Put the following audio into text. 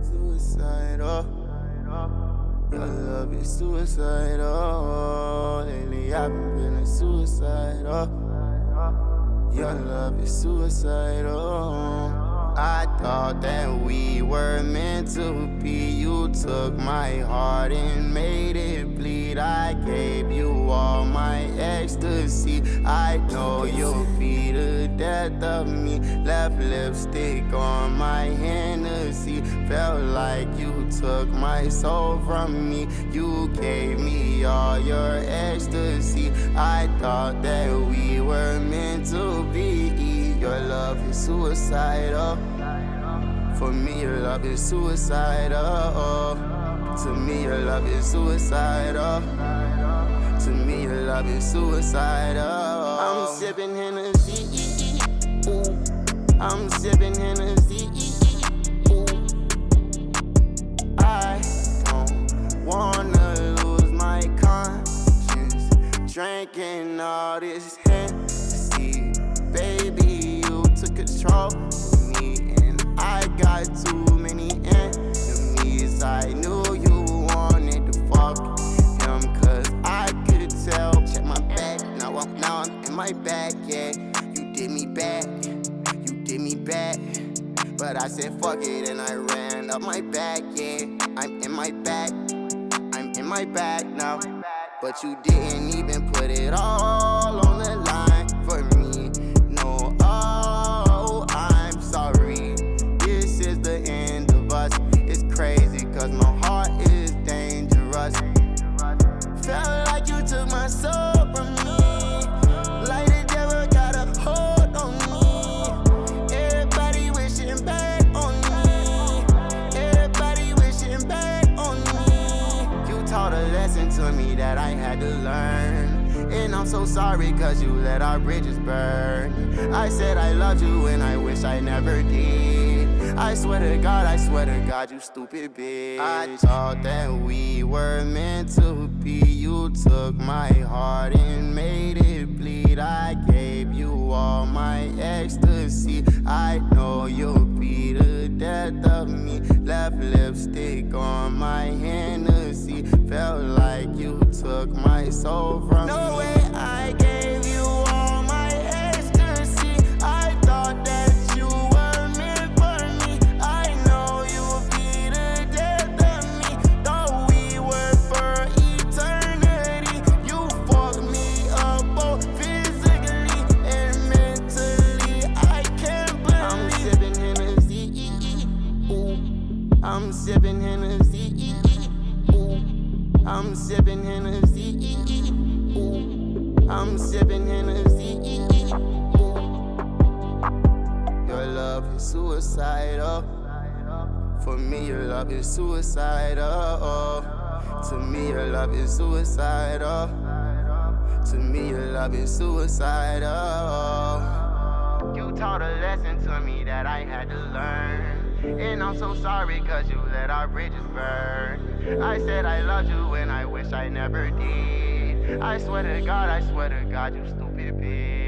Suicidal. Your love is suicidal. Lately I've been feeling suicidal. Your love is suicidal. I thought that we were meant to be. You took my heart and made it bleed. I gave you all my ecstasy. I know you'll be the death of me. Left lipstick on my Hennessy. Felt like you took my soul from me. You gave me all your ecstasy. I thought that we were meant to be. Your love is suicidal. For me, your love is suicidal. To me, your love is suicidal. To me, your love is suicidal. I'm sipping Hennessy. Ooh. I'm sipping Hennessy. Ooh. I don't wanna lose my conscience. Drinking all this Hennessy. Baby, you took control of me, and I got too many enemies. I knew you wanted to fuck him, cause I could tell. Check my back, now I'm in my bag, yeah. You did me bad, but I said fuck it and I ran up my back, yeah. I'm in my bag now. But you didn't even put it all on the line for me. No, oh, I'm sorry. This is the end of us. It's crazy cause my heart is dangerous. Felt like you took my soul from me. Like the devil got a hold on me. Everybody wishing back on me. Everybody wishing back on me. You taught a lesson to me that I had to learn. And I'm so sorry cause you let our bridges burn. I said I loved you and I wish I never did. I swear to God, you stupid bitch. I thought that we were meant to be. You took my heart and made it bleed. I gave you all my ecstasy. I know you'll be the death of me. Left lipstick on my Hennessy. Felt like you took my soul from me. No way I gave you all my ecstasy. I thought that you were meant for me. I know you'll be the death of me. Thought we were for eternity. You fucked me up both physically and mentally. I can't believe I'm sipping Hennessy. Ooh. I'm sipping Hennessy. Ooh. I'm sipping Hennessy. Ooh. I'm sipping Hennessy. Ooh. Your love is suicidal. For me, your love is suicidal. To me, your love is suicidal. To me, your love is suicidal. You taught a lesson to me that I had to learn. And I'm so sorry cause you let our bridges burn. I said I loved you and I wish I never did. I swear to God, you stupid bitch.